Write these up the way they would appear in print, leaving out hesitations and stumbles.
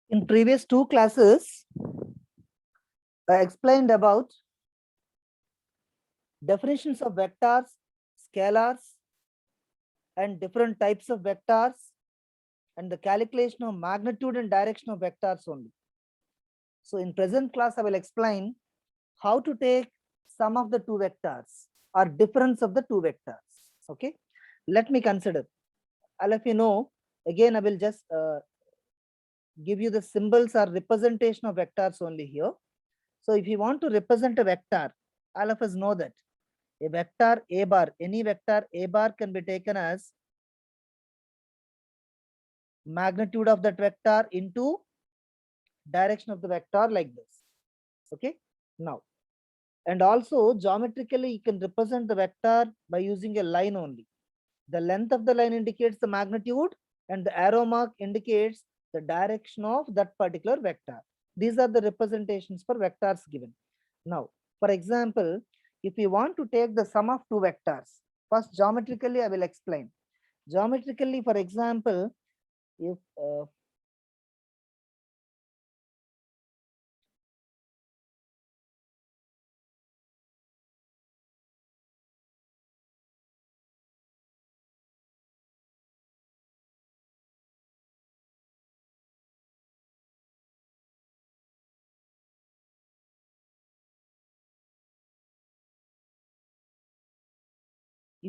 In previous two classes, I explained about definitions of vectors, scalars, and different types of vectors, and the calculation of magnitude and direction of vectors only. So in present class, I will explain how to take sum of the two vectors or difference of the two vectors. Okay, let me consider. All of you know, again, I will just give you the symbols or representation of vectors only here. So if you want to represent a vector, all of us know that a vector A bar, any vector A bar can be taken as magnitude of that vector into direction of the vector like this. Okay, now, and also geometrically you can represent the vector by using a line only. The length of the line indicates the magnitude and the arrow mark indicates the direction of that particular vector. These are the representations for vectors given. Now, for example, if you want to take the sum of two vectors, first geometrically I will explain. Geometrically, for example, if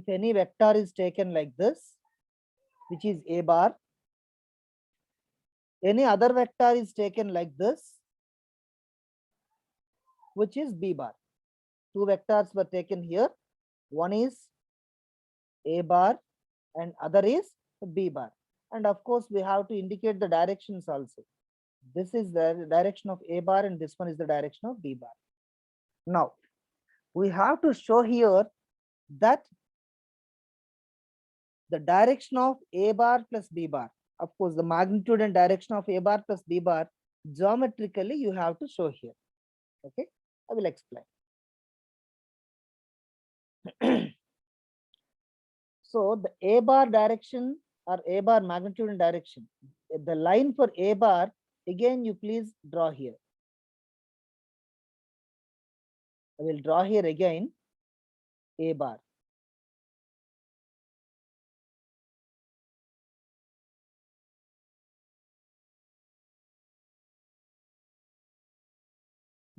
any vector is taken like this, which is A bar, any other vector is taken like this, which is B bar. Two vectors were taken here. One is A bar and other is B bar. And of course, we have to indicate the directions also. This is the direction of A bar and this one is the direction of B bar. Now, we have to show here that the direction of A bar plus B bar, of course, the magnitude and direction of A bar plus B bar, geometrically you have to show here. Okay, I will explain. So the A bar direction or A bar magnitude and direction, the line for A bar, again you please draw here. I will draw here again A bar.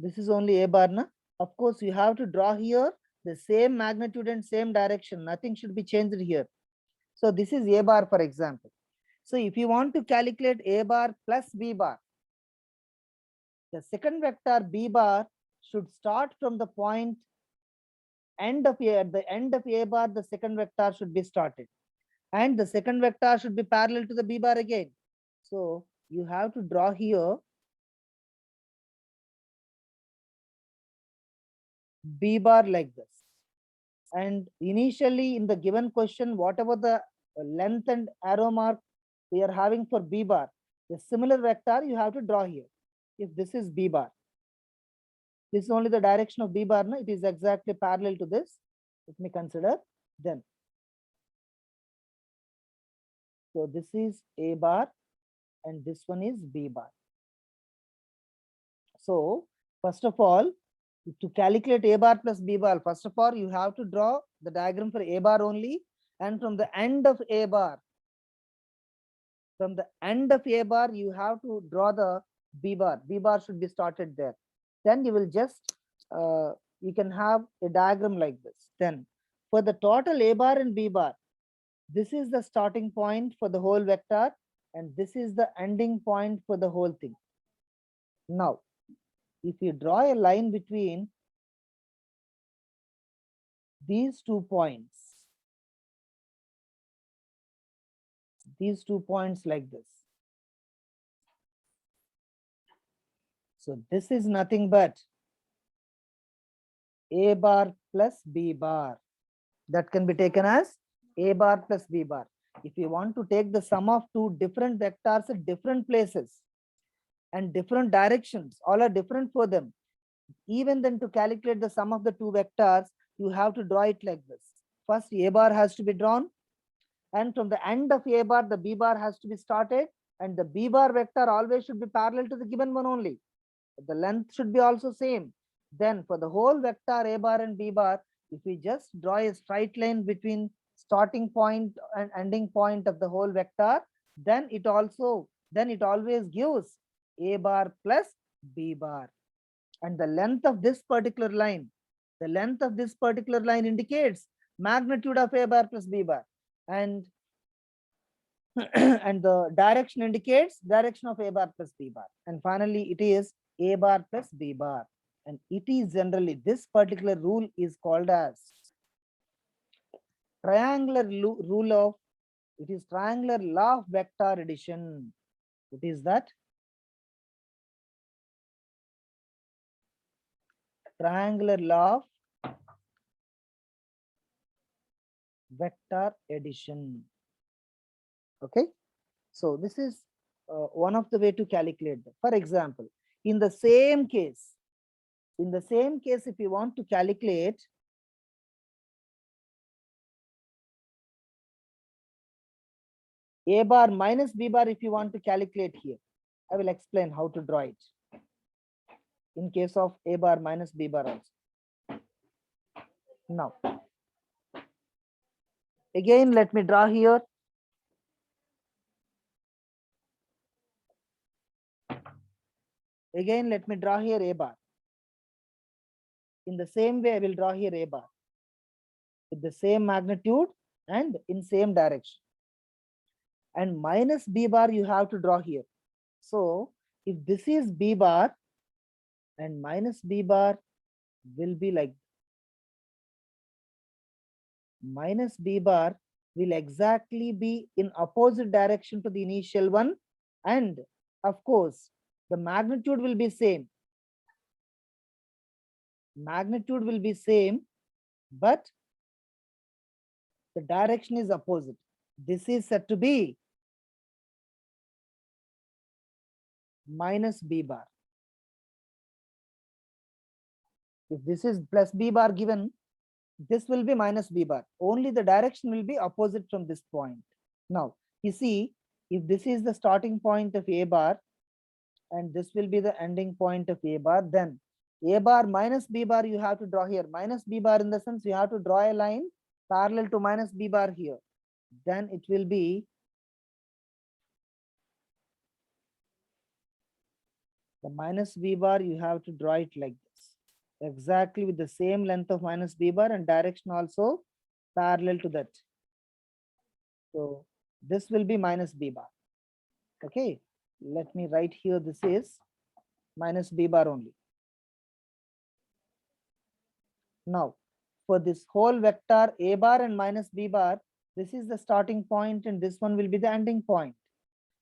This is only A bar, na? Of course, you have to draw here the same magnitude and same direction. Nothing should be changed here. So this is A bar, for example. So if you want to calculate A bar plus B bar, the second vector B bar should start from the point end of A. At the end of A bar, the second vector should be started. And the second vector should be parallel to the B bar again. So you have to draw here B bar like this. And initially in the given question, whatever the length and arrow mark we are having for B bar, the similar vector you have to draw here. If this is B bar, this is only the direction of B bar, no? It is exactly parallel to this. Let me consider then. So this is A bar and this one is B bar. So first of all, to calculate A bar plus B bar, first of all, you have to draw the diagram for A bar only, and from the end of A bar, from the end of A bar, you have to draw the B bar. B bar should be started there. Then you will just, you can have a diagram like this. Then for the total A bar and B bar, this is the starting point for the whole vector, and this is the ending point for the whole thing. Now, if you draw a line between these 2 points, like this. So this is nothing but A bar plus B bar. That can be taken as A bar plus B bar. If you want to take the sum of two different vectors at different places and different directions, all are different for them. Even then to calculate the sum of the two vectors, you have to draw it like this. First A bar has to be drawn, and from the end of A bar, the B bar has to be started, and the b bar vector always should be parallel to the given one only. The length should be also same. Then for the whole vector a bar and b bar, if we just draw a straight line between starting point and ending point of the whole vector, then it always gives a bar plus b bar. And the length of this particular line, indicates magnitude of a bar plus b bar, and and the direction indicates direction of a bar plus b bar, and finally it is a bar plus b bar. And it is generally, this particular rule is called as triangular rule of, it is triangular law of vector addition. It is that triangular law of vector addition. Okay, so this is one of the way to calculate that. For example, in the same case, if you want to calculate a bar minus b bar, if you want to calculate here, I will explain how to draw it in case of a bar minus b bar also. Now, again, let me draw here. Again, let me draw here a bar. In the same way, I will draw here a bar with the same magnitude and in same direction. And minus b bar you have to draw here. So if this is b bar and minus b bar will be like, minus b bar will exactly be in opposite direction to the initial one, and of course the magnitude will be same. Magnitude will be same, but the direction is opposite. This is said to be minus b bar. If this is plus b bar given, this will be minus b bar. Only the direction will be opposite from this point. Now, you see, if this is the starting point of a bar and this will be the ending point of a bar, then a bar minus b bar you have to draw here. Minus b bar in the sense you have to draw a line parallel to minus b bar here. Then it will be the minus b bar, you have to draw it like this, exactly with the same length of minus b bar and direction also parallel to that. So this will be minus b bar. Okay, let me write here, this is minus b bar only. Now, for this whole vector a bar and minus b bar, this is the starting point and this one will be the ending point.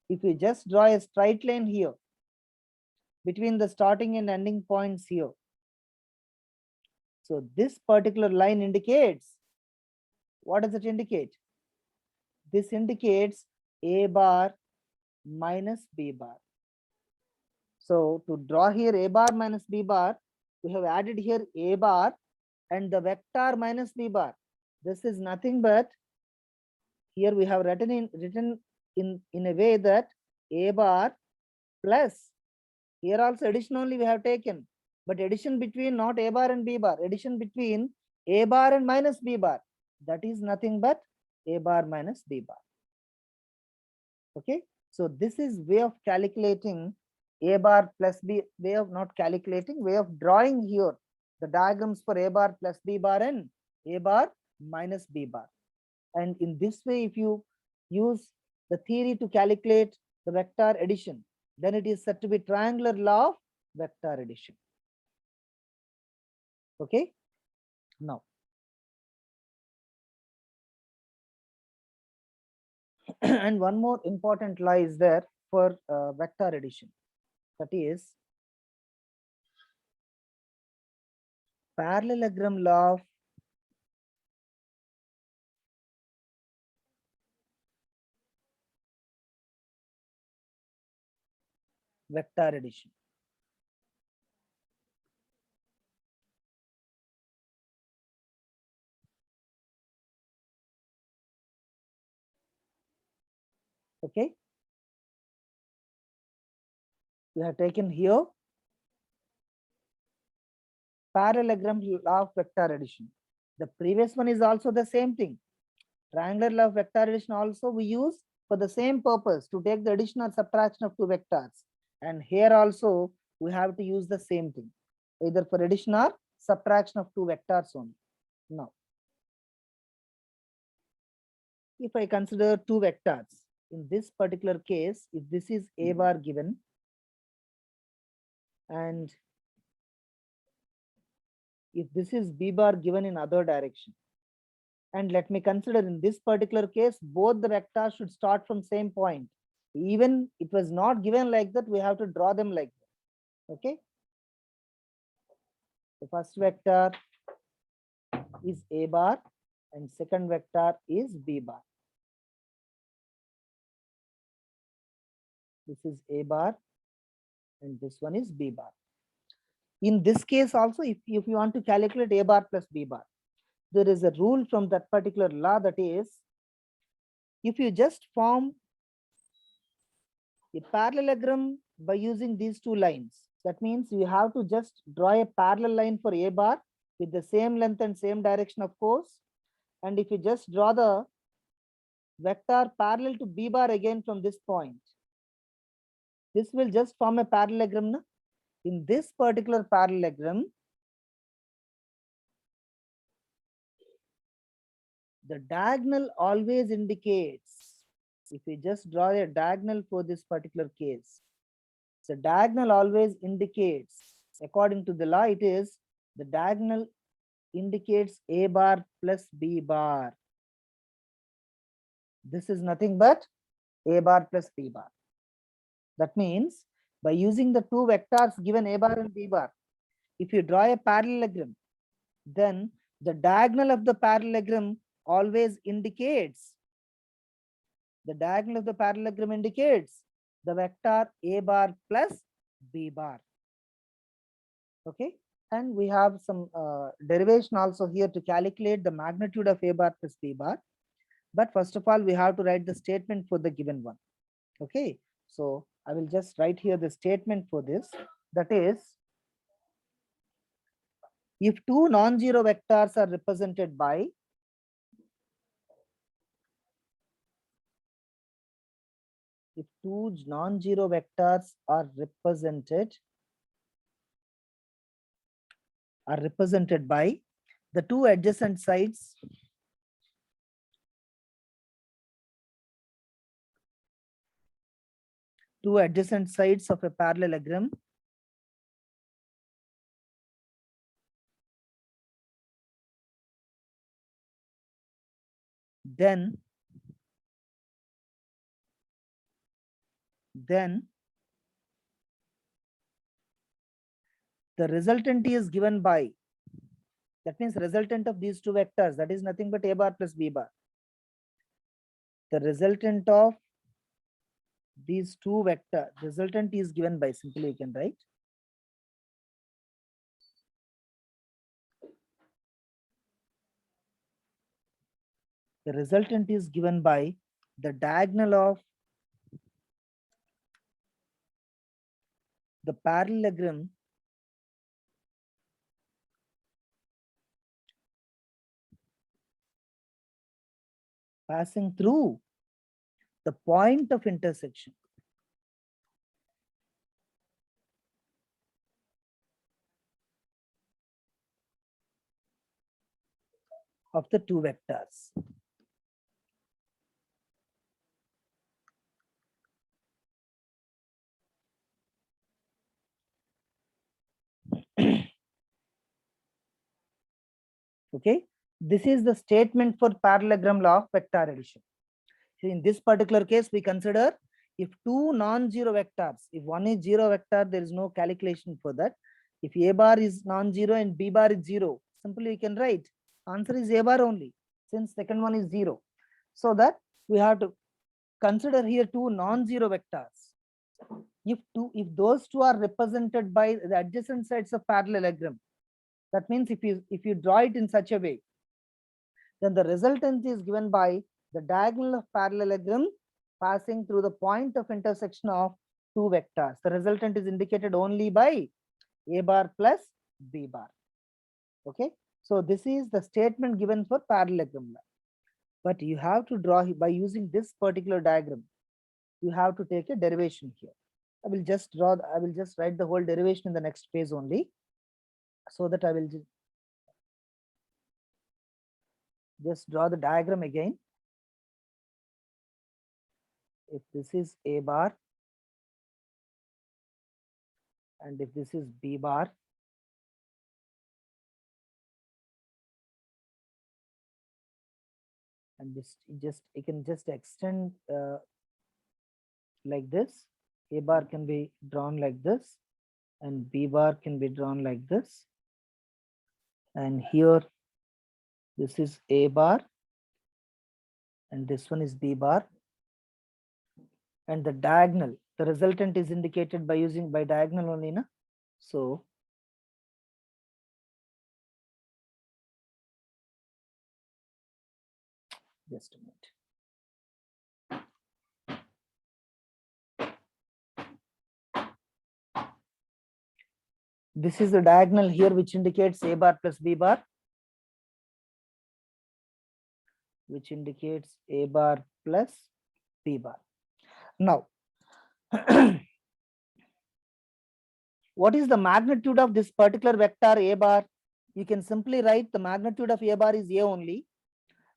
If we just draw a straight line here between the starting and ending points here, so this particular line indicates, what does it indicate? This indicates a bar minus b bar. So to draw here a bar minus b bar, we have added here a bar and the vector minus b bar. This is nothing but, here we have written in a way that a bar plus, here also addition only we have taken, but addition between not a bar and b bar, addition between a bar and minus b bar, that is nothing but a bar minus b bar. Okay, so this is way of calculating a bar plus b, way of not calculating, way of drawing here the diagrams for a bar plus b bar and a bar minus b bar. And in this way, if you use the theory to calculate the vector addition, then it is said to be triangular law of vector addition. Okay, now and one more important law is there for vector addition, that is parallelogram law of vector addition. Okay, we have taken here parallelogram law of vector addition. The previous one is also the same thing. Triangular law of vector addition also we use for the same purpose, to take the addition or subtraction of two vectors. And here also we have to use the same thing, either for addition or subtraction of two vectors only. Now, if I consider two vectors, in this particular case, if this is A bar given and if this is B bar given in other direction, and let me consider in this particular case, both the vectors should start from same point. Even it was not given like that, we have to draw them like that. Okay. The first vector is A bar and second vector is B bar. This is A bar and this one is B bar. In this case also, if you want to calculate A bar plus B bar, there is a rule from that particular law, that is, if you just form a parallelogram by using these two lines, that means you have to just draw a parallel line for A bar with the same length and same direction, of course. And if you just draw the vector parallel to B bar again from this point, this will just form a parallelogram. No? In this particular parallelogram, the diagonal always indicates, if we just draw a diagonal for this particular case, the diagonal always indicates, according to the law, it is the diagonal indicates A bar plus B bar. This is nothing but A bar plus B bar. That means by using the two vectors given A bar and B bar, if you draw a parallelogram, then the diagonal of the parallelogram always indicates, the diagonal of the parallelogram indicates the vector A bar plus B bar. Okay. And we have some derivation also here to calculate the magnitude of A bar plus B bar. But first of all, we have to write the statement for the given one. Okay. So I will just write here the statement for this. That is, if two non-zero vectors are represented by represented by the two adjacent sides of a parallelogram, then the resultant is given by, that means resultant of these two vectors, that is nothing but A bar plus B bar. The resultant of these two vectors, resultant is given by, simply you can write, the resultant is given by the diagonal of the parallelogram passing through the point of intersection of the two vectors. Okay, this is the statement for parallelogram law of vector addition. So in this particular case, we consider if two non-zero vectors, if one is zero vector, there is no calculation for that. If A bar is non-zero and B bar is zero, simply we can write answer is A bar only, since second one is zero. So that we have to consider here two non-zero vectors. If those two are represented by the adjacent sides of parallelogram, that means if you draw it in such a way, then the resultant is given by the diagonal of parallelogram passing through the point of intersection of two vectors. The resultant is indicated only by A bar plus B bar. Okay. So this is the statement given for parallelogram line. But you have to draw by using this particular diagram. You have to take a derivation here. I will just write the whole derivation in the next page only, so that I will just draw the diagram again. If this is A bar and if this is B bar, and this you can just extend like this. A bar can be drawn like this and B bar can be drawn like this, and here this is A bar and this one is B bar, and the diagonal, the resultant is indicated by diagonal only, na? So just a minute. This is the diagonal here which indicates A bar plus B bar, which indicates A bar plus B bar. Now, what is the magnitude of this particular vector A bar? You can simply write the magnitude of A bar is A only.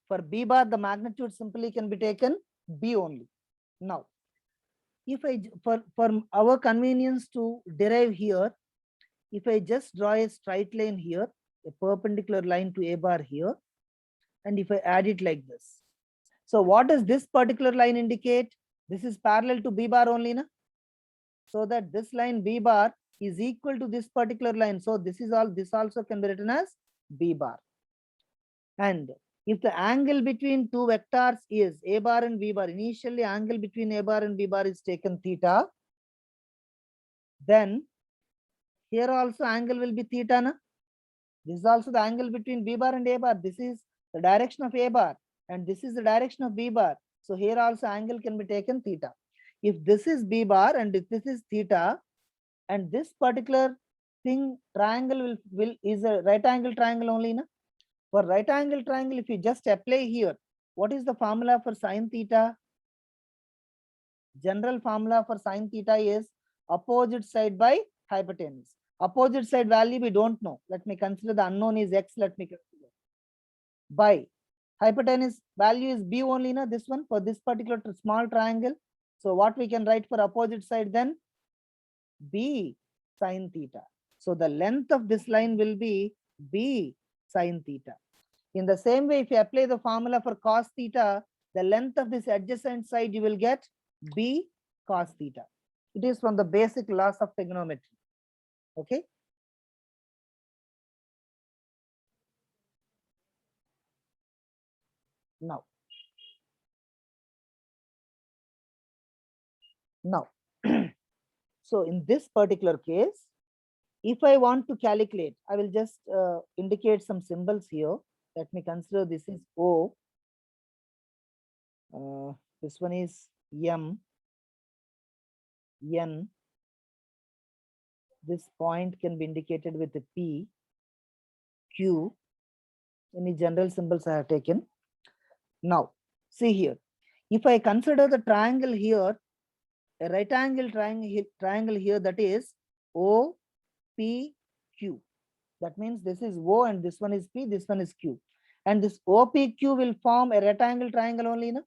For B bar, the magnitude simply can be taken B only. Now, if for our convenience to derive here, if I just draw a straight line here, a perpendicular line to A bar here, and if I add it like this. So what does this particular line indicate? This is parallel to B bar only, na? So that this line B bar is equal to this particular line. So this also can be written as B bar. And if the angle between two vectors is A bar and B bar, initially angle between A bar and B bar is taken theta, then here also angle will be theta, na? This is also the angle between B bar and A bar. This is the direction of A bar and this is the direction of B bar. So here also angle can be taken theta. If this is B bar and if this is theta, and this particular thing triangle is a right angle triangle only, na? For right angle triangle, if you just apply here, what is the formula for sine theta? General formula for sine theta is opposite side by hypotenuse. Opposite side value we don't know. Let me consider the unknown is x. Let me consider by hypotenuse value is b only, na? This one for this particular small triangle. So what we can write for opposite side then? B sine theta. So the length of this line will be B sine theta. In the same way, if you apply the formula for cos theta, the length of this adjacent side you will get B cos theta. It is from the basic laws of trigonometry. Okay. Now, so in this particular case, if I want to calculate, I will just indicate some symbols here. Let me consider this is O. This one is M, N. This point can be indicated with a P, Q. Any general symbols I have taken. Now, see here. If I consider the triangle here, a right angle triangle here, that is O, P, Q. That means this is O and this one is P, this one is Q. And this OPQ will form a right angle triangle only, no?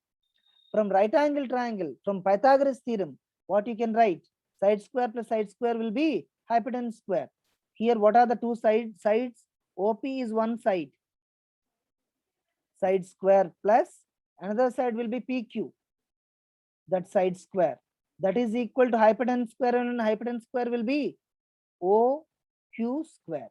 From right angle triangle, from Pythagoras theorem, what you can write? Side square plus side square will be hypotenuse square. Here, what are the two sides? OP is one side. Side square plus another side will be PQ. That side square. That is equal to hypotenuse square, and hypotenuse square will be OQ square.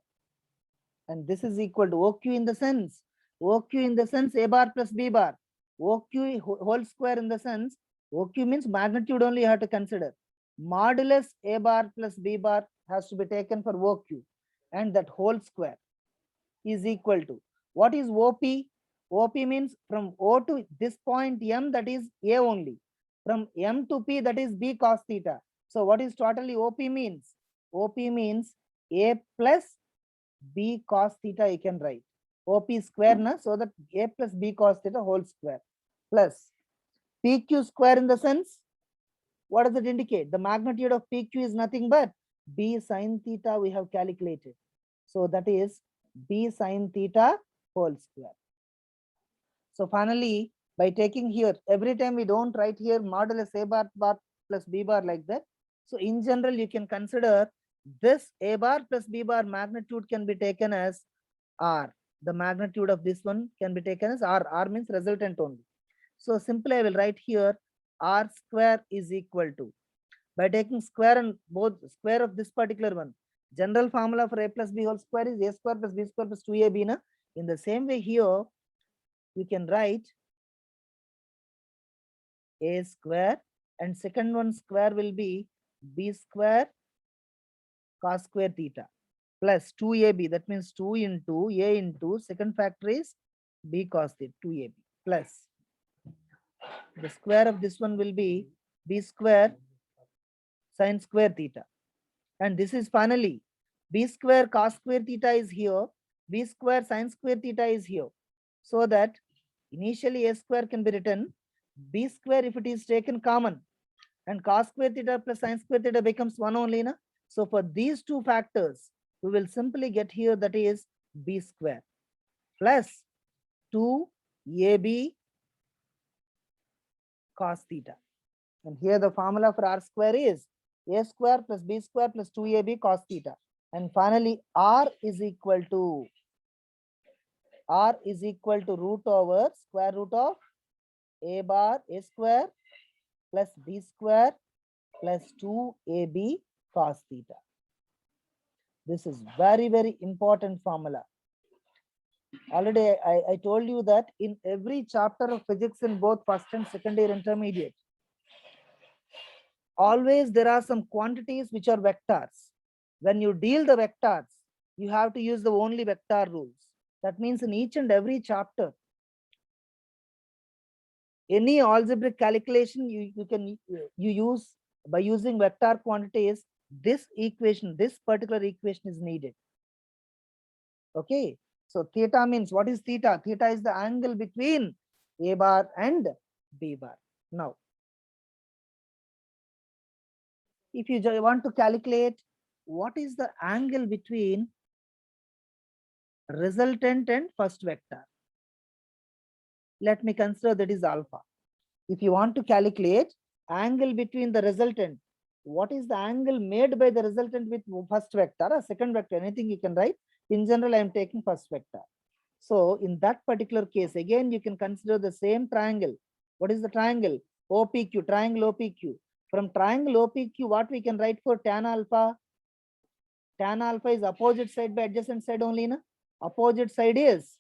And this is equal to OQ in the sense A bar plus B bar. OQ whole square in the sense, OQ means magnitude only you have to consider. Modulus A bar plus B bar has to be taken for OQ, and that whole square is equal to, what is OP? OP means from O to this point M, that is A only. From M to P, that is B cos theta. So what is totally OP means? OP means A plus B cos theta you can write. OP square na, so that A plus B cos theta whole square plus PQ square in the sense, what does it indicate? The magnitude of PQ is nothing but B sin theta we have calculated. So that is B sin theta whole square. So finally, by taking here, every time we don't write here modulus A bar plus B bar like that. So in general, you can consider this A bar plus B bar magnitude can be taken as R. The magnitude of this one can be taken as R. R means resultant only. So simply I will write here R square is equal to, by taking square and both square of this particular one, general formula for A plus B whole square is A square plus B square plus 2AB. Na? In the same way here, you can write A square and second one square will be B square cos square theta plus 2AB. That means 2 into A into second factor is B cos theta 2AB plus the square of this one will be B square sin square theta. And this is finally B square cos square theta is here, B square sin square theta is here. So that initially A square can be written B square if it is taken common, and cos square theta plus sin square theta becomes 1 only. Na? So for these two factors, we will simply get here that is B square plus 2AB cos theta. And here the formula for R square is A square plus B square plus 2AB cos theta. And finally, R is equal to root over square root of A bar A square plus B square plus 2AB cos theta. This is very, very important formula. Already I told you that in every chapter of physics in both first and second year intermediate, always there are some quantities which are vectors. When you deal the vectors, you have to use the only vector rules. That means in each and every chapter, any algebraic calculation you use by using vector quantities, this particular equation is needed. Okay, so theta means, what is theta? Theta is the angle between A bar and B bar. Now, if you want to calculate what is the angle between resultant and first vector, let me consider that is alpha. If you want to calculate angle between the resultant, what is the angle made by the resultant with first vector or second vector, anything you can write. In general, I am taking first vector. So in that particular case, again, you can consider the same triangle. What is the triangle? OPQ, triangle OPQ. From triangle OPQ, what we can write for tan alpha? Tan alpha is opposite side by adjacent side only. Na? Opposite side is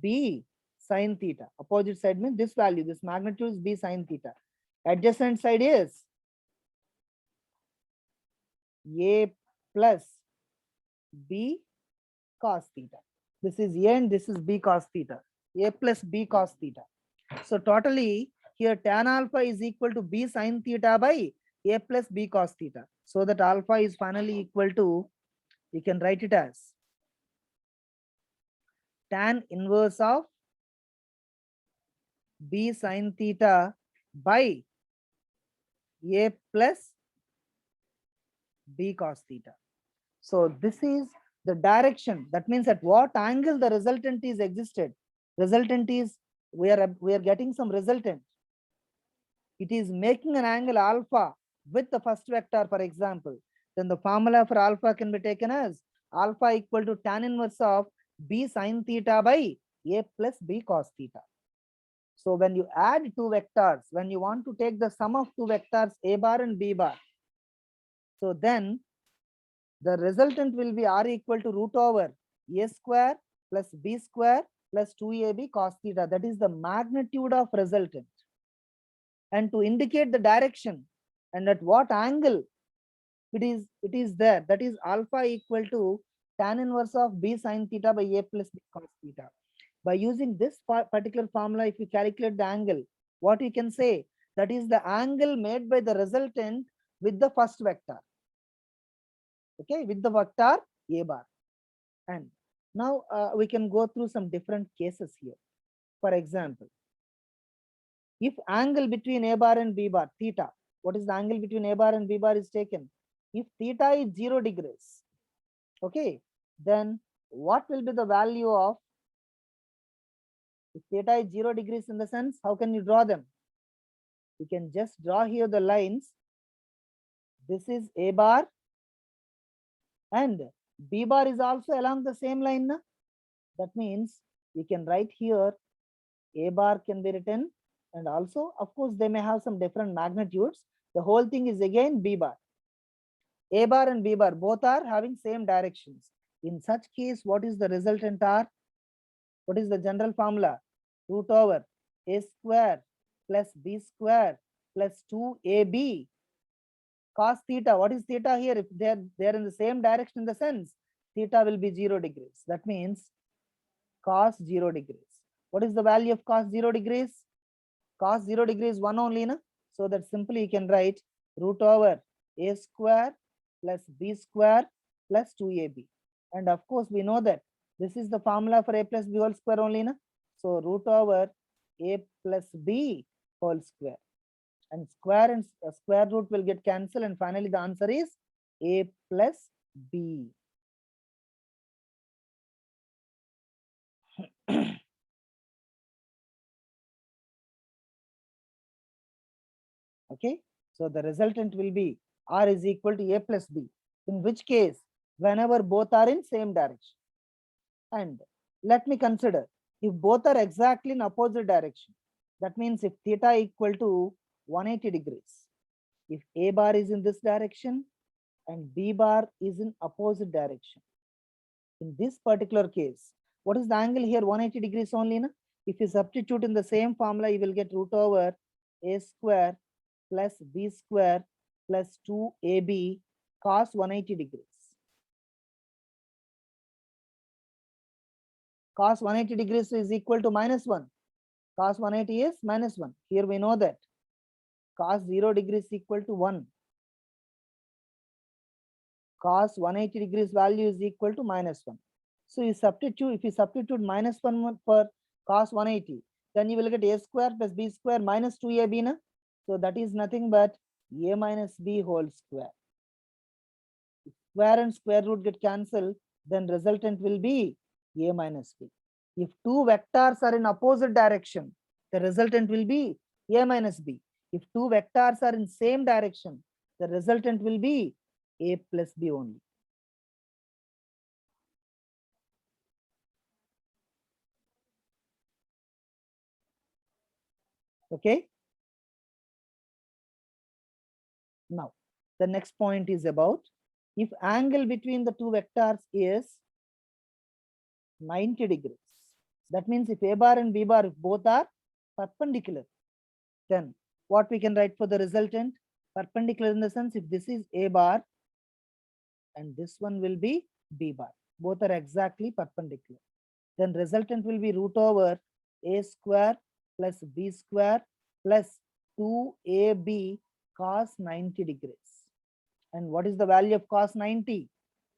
B sin theta. Opposite side means this value, this magnitude is B sin theta. Adjacent side is A plus B cos theta. This is A and this is B cos theta. A plus B cos theta. So totally here tan alpha is equal to B sin theta by A plus B cos theta. So that alpha is finally equal to, you can write it as tan inverse of B sin theta by A plus B cos theta. So this is the direction. That means at what angle the resultant is existed. Resultant is, we are getting some resultant. It is making an angle alpha with the first vector, for example. Then the formula for alpha can be taken as alpha equal to tan inverse of B sin theta by A plus B cos theta. So when you add two vectors, when you want to take the sum of two vectors A bar and B bar, so then the resultant will be R equal to root over A square plus B square plus 2AB cos theta. That is the magnitude of resultant. And to indicate the direction and at what angle it is there, that is alpha equal to tan inverse of B sin theta by A plus B cos theta. By using this particular formula, if you calculate the angle, what you can say, That is the angle made by the resultant with the first vector. Okay, with the vector a bar. And now we can go through some different cases here. For example, if angle between a bar and b bar, theta, what is the angle between a bar and b bar is taken? If theta is 0 degrees, okay, then what will be the value of, if theta is 0 degrees in the sense, how can you draw them? You can just draw here the lines. This is a bar and b bar is also along the same line. Na? That means we can write here a bar can be written, and also of course they may have some different magnitudes. The whole thing is again b bar. A bar and b bar both are having same directions. In such case, what is the resultant R? What is the general formula? Root over a square plus b square plus 2ab cos theta. What is theta here? If they are in the same direction, in the sense theta will be 0 degrees. That means cos 0 degrees. What is the value of cos 0 degrees? Cos 0 degrees 1 only, na? So that simply you can write root over a square plus b square plus 2ab. And of course we know that this is the formula for a plus b whole square only, na? So root over a plus b whole square, and square root will get cancelled, and finally the answer is a plus b. Okay, so the resultant will be R is equal to a plus b, in which case whenever both are in same direction. And let me consider if both are exactly in opposite direction, that means if theta equal to 180 degrees, if a bar is in this direction and b bar is in opposite direction, in this particular case, what is the angle here? 180 degrees only, na? If you substitute in the same formula, you will get root over a square plus b square plus 2ab cos 180 degrees. Cos 180 degrees is equal to -1. Cos 180 is -1. Here we know that cos 0 degrees is equal to 1. Cos 180 degrees value is equal to -1. So you substitute, if you substitute -1 for cos 180, then you will get a square plus b square minus 2ab. Na? So that is nothing but a minus b whole square. If square and square root get cancelled, then resultant will be a minus b. If two vectors are in opposite direction, the resultant will be a minus b. If two vectors are in same direction, the resultant will be a plus b only. Okay. Now, the next point is about if angle between the two vectors is 90 degrees. That means if a bar and b bar, if both are perpendicular, then what we can write for the resultant? Perpendicular in the sense if this is a bar and this one will be b bar, both are exactly perpendicular, then resultant will be root over a square plus b square plus 2ab cos 90 degrees. And what is the value of cos 90?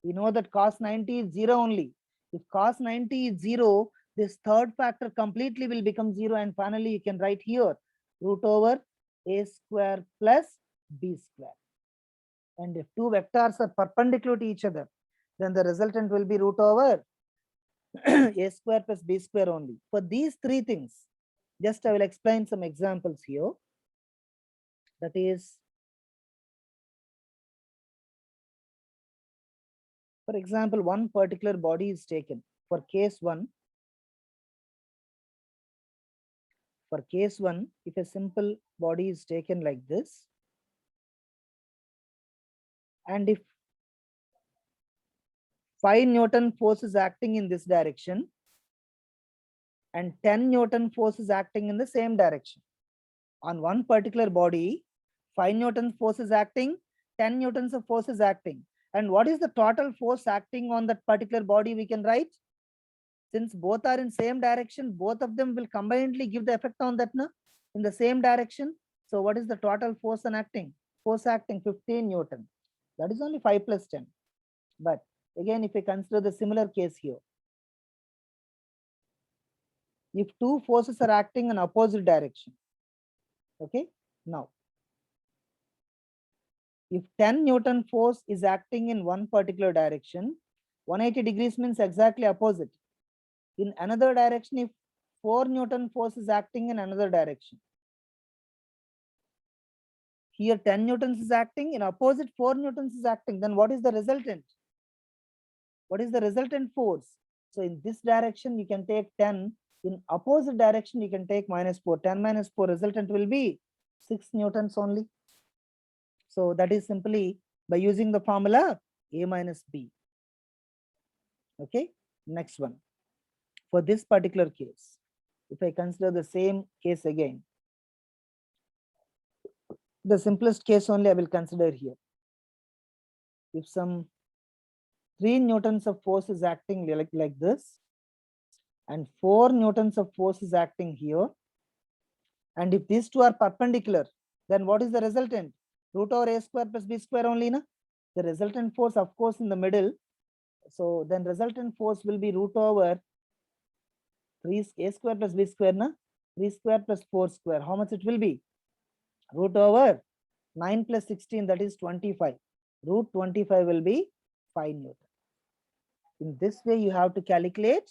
We know that cos 90 is 0 only. If cos 90 is 0, this third factor completely will become 0, and finally you can write here root over a square plus b square. And if two vectors are perpendicular to each other, then the resultant will be root over a square plus b square only. For these three things, just I will explain some examples here. That is, for example, one particular body is taken. For case 1, if a simple body is taken like this, and if 5 Newton force is acting in this direction and 10 Newton force is acting in the same direction. On one particular body, 5 Newton force is acting, 10 Newtons of force is acting. And what is the total force acting on that particular body? We can write, since both are in same direction, both of them will combinedly give the effect on that, na, in the same direction. So what is the total force on acting? Force acting 15 Newton. That is only 5 plus 10. But again, if we consider the similar case here, if two forces are acting in opposite direction, okay, now if 10 Newton force is acting in one particular direction, 180 degrees means exactly opposite. In another direction, if 4 Newton force is acting in another direction, here 10 Newtons is acting, in opposite 4 Newtons is acting, then what is the resultant? What is the resultant force? So in this direction, you can take 10. In opposite direction, you can take minus 4. 10 minus 4 resultant will be 6 Newtons only. So that is simply by using the formula A minus B. Okay, next one. For this particular case, if I consider the same case again, the simplest case only I will consider here. If some 3 Newtons of force is acting like this, and 4 Newtons of force is acting here, and if these two are perpendicular, then what is the resultant? Root over a square plus b square only, na? The resultant force, of course, in the middle. So then resultant force will be root over 3 a square plus b square, na? 3 square plus 4 square. How much it will be? Root over 9 plus 16, that is 25. Root 25 will be 5 Newton. In this way, you have to calculate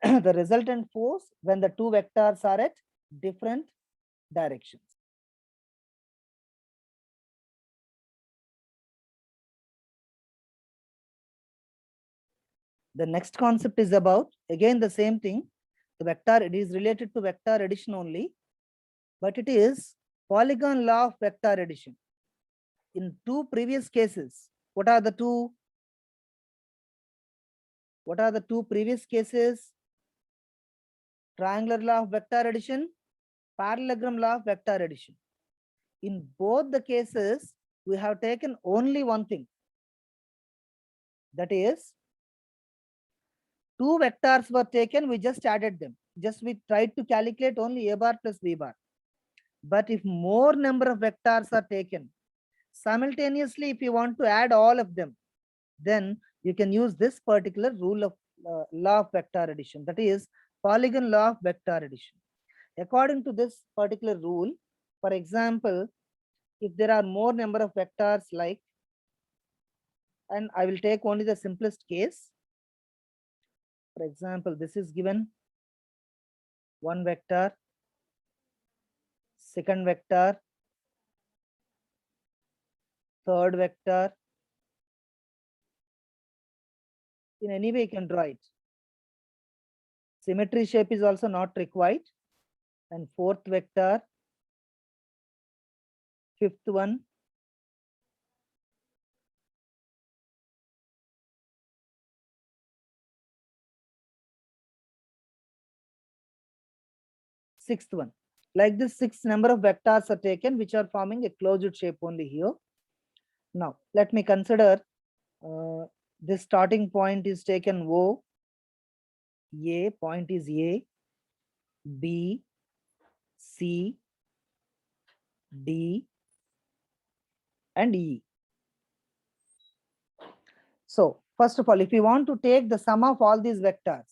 the resultant force when the two vectors are at different directions. The next concept is about, again, the same thing. The vector, it is related to vector addition only, but it is polygon law of vector addition. In two previous cases, what are the two? What are the two previous cases? Triangular law of vector addition, parallelogram law of vector addition. In both the cases, we have taken only one thing. That is, two vectors were taken, we just added them. Just we tried to calculate only a bar plus b bar. But if more number of vectors are taken, simultaneously, if you want to add all of them, then you can use this particular rule of law of vector addition. That is polygon law of vector addition. According to this particular rule, for example, if there are more number of vectors like, and I will take only the simplest case. For example, this is given one vector, second vector, third vector. In any way, you can draw it. Symmetry shape is also not required. And fourth vector, fifth one, sixth one. Like this, 6 number of vectors are taken, which are forming a closed shape only here. Now, let me consider this starting point is taken O, A, point is A, B, C, D, and E. So, first of all, if you want to take the sum of all these vectors,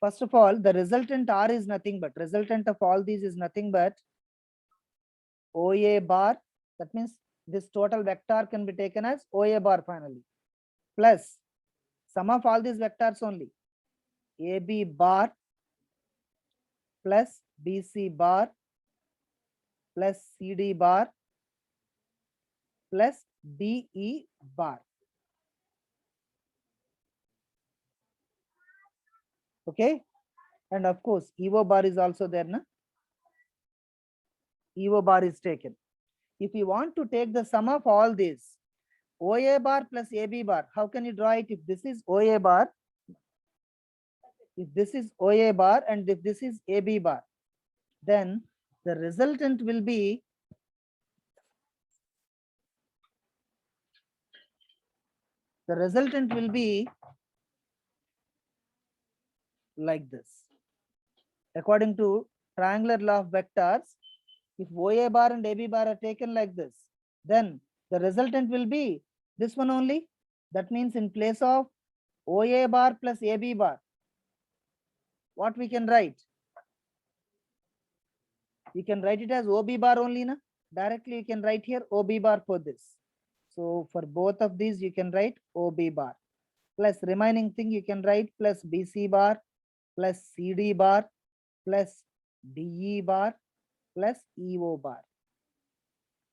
first of all, the resultant R is nothing but, resultant of all these is nothing but OA bar. That means this total vector can be taken as OA bar finally, plus sum of all these vectors only, AB bar plus BC bar plus CD bar plus DE bar. Okay, and of course EO bar is also there, na? EO bar is taken. If you want to take the sum of all these, OA bar plus AB bar, how can you draw it? If this is OA bar, if this is OA bar, and if this is AB bar, then the resultant will be like this. According to triangular law of vectors, If OA bar and AB bar are taken like this, then the resultant will be this one only. That means in place of OA bar plus AB bar, what we can write? You can write it as OB bar only, na? Directly you can write here OB bar for this. So for both of these, you can write OB bar. Plus remaining thing you can write plus BC bar plus CD bar plus DE bar plus EO bar.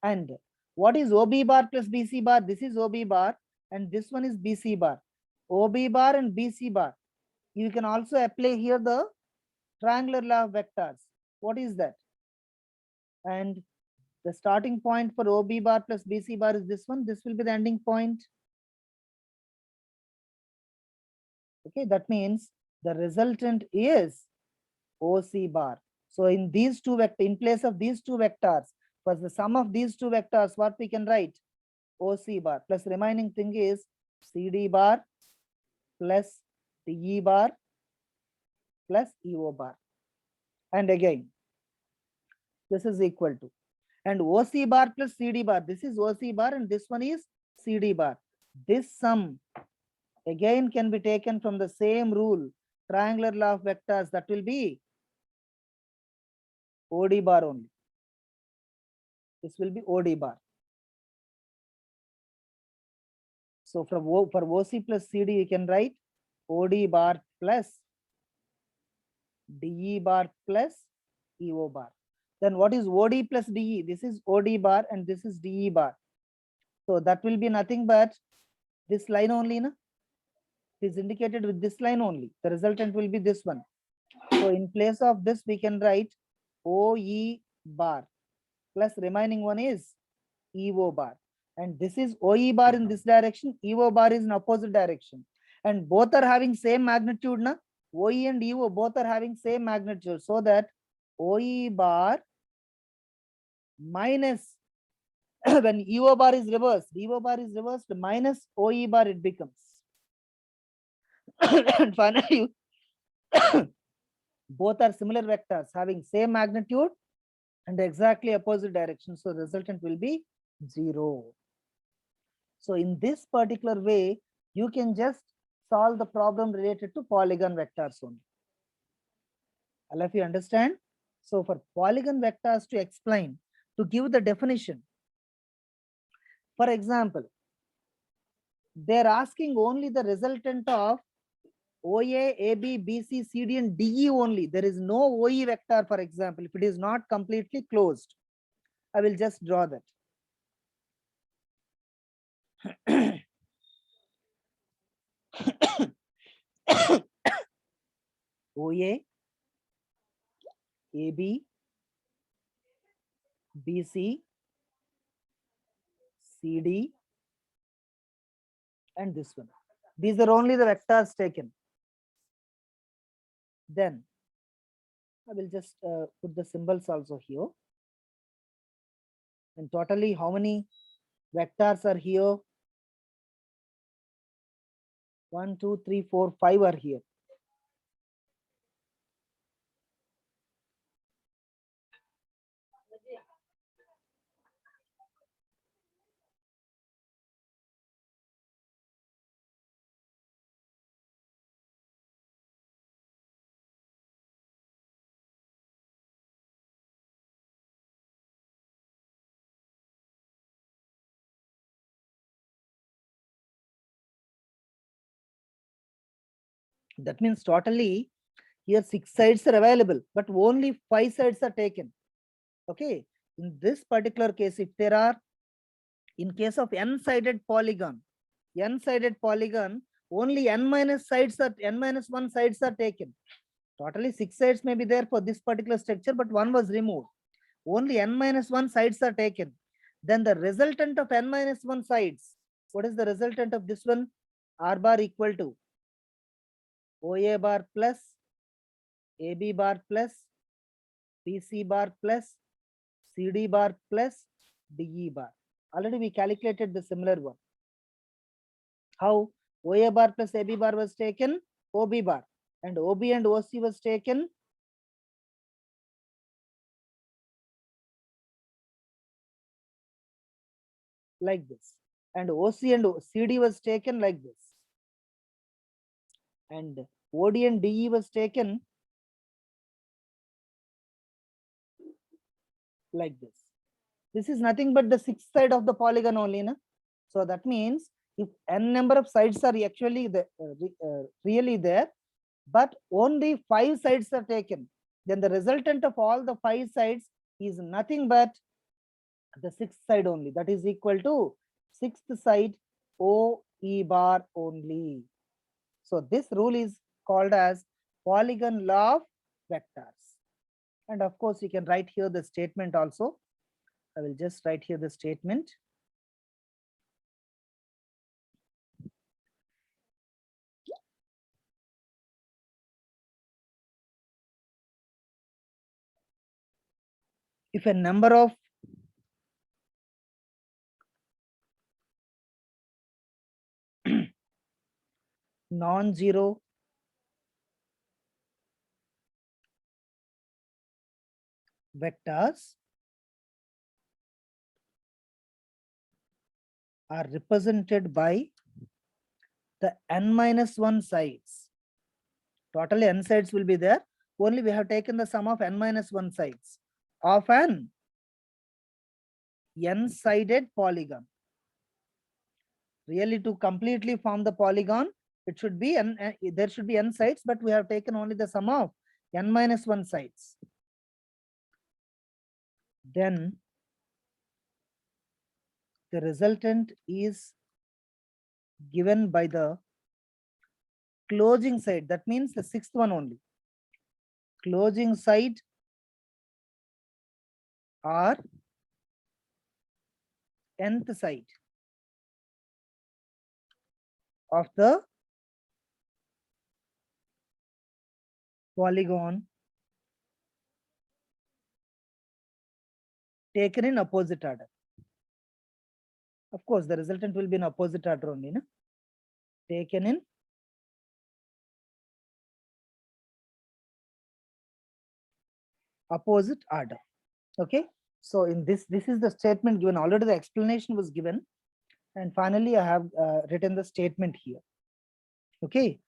And what is OB bar plus BC bar? This is OB bar and this one is BC bar. OB bar and BC bar. You can also apply here the triangular law of vectors. What is that? And the starting point for OB bar plus BC bar is this one. This will be the ending point. Okay, that means the resultant is OC bar. So in these two vectors, in place of these two vectors, for the sum of these two vectors, what we can write? OC bar plus remaining thing is CD bar plus DE bar plus EO bar. And again, this is equal to, and OC bar plus CD bar, this is OC bar and this one is CD bar. This sum again can be taken from the same rule, triangular law of vectors, that will be OD bar only. This will be OD bar. So for OC plus CD, you can write OD bar plus DE bar plus EO bar. Then what is OD plus DE? This is OD bar and this is DE bar. So that will be nothing but this line only, na? It is indicated with this line only. The resultant will be this one. So in place of this, we can write OE bar plus remaining one is EO bar. And this is OE bar in this direction, EO bar is in opposite direction. And both are having same magnitude, na? OE and EO both are having same magnitude. So that OE bar minus when EO bar is reversed, minus OE bar it becomes. And finally, both are similar vectors having same magnitude and exactly opposite direction. So the resultant will be 0. So in this particular way, you can just solve the problem related to polygon vectors only. All of you understand? So for polygon vectors to explain, to give the definition, for example, they're asking only the resultant of OA, AB, BC, CD and DE only. There is no OE vector, for example, if it is not completely closed. I will just draw that. OA, AB, BC, CD, and this one. These are only the vectors taken. Then I will just put the symbols also here. And totally how many vectors are here? 1, 2, 3, 4, 5 are here. That means totally here 6 sides are available, but only 5 sides are taken. Okay. In this particular case, if there are, in case of n-sided polygon, only n minus 1 sides are taken. Totally 6 sides may be there for this particular structure, but one was removed. Only n minus 1 sides are taken. Then the resultant of n minus 1 sides, what is the resultant of this one? R bar equal to OA bar plus AB bar plus BC bar plus CD bar plus DE bar. Already we calculated the similar one. How? OA bar plus AB bar was taken OB bar, and OB and OC was taken like this, and OC and CD was taken like this, and OD and DE was taken like this. This is nothing but the sixth side of the polygon only, na? So that means if n number of sides are actually really there, but only 5 sides are taken, then the resultant of all the 5 sides is nothing but the sixth side only. That is equal to sixth side OE bar only. So this rule is called as polygon law of vectors. And of course, you can write here the statement also. I will just write here the statement. If a number of non-zero vectors are represented by the n-1 sides. Totally n sides will be there. Only we have taken the sum of n-1 sides of an n-sided polygon. Really, to completely form the polygon, it should be there should be n sides, but we have taken only the sum of n-1 sides. Then the resultant is given by the closing side. That means the sixth one only. Closing side or nth side of the polygon taken in opposite order. Of course, the resultant will be in opposite order only, na? Taken in opposite order. Okay. So in this is the statement given. Already the explanation was given, and finally I have written the statement here. Okay.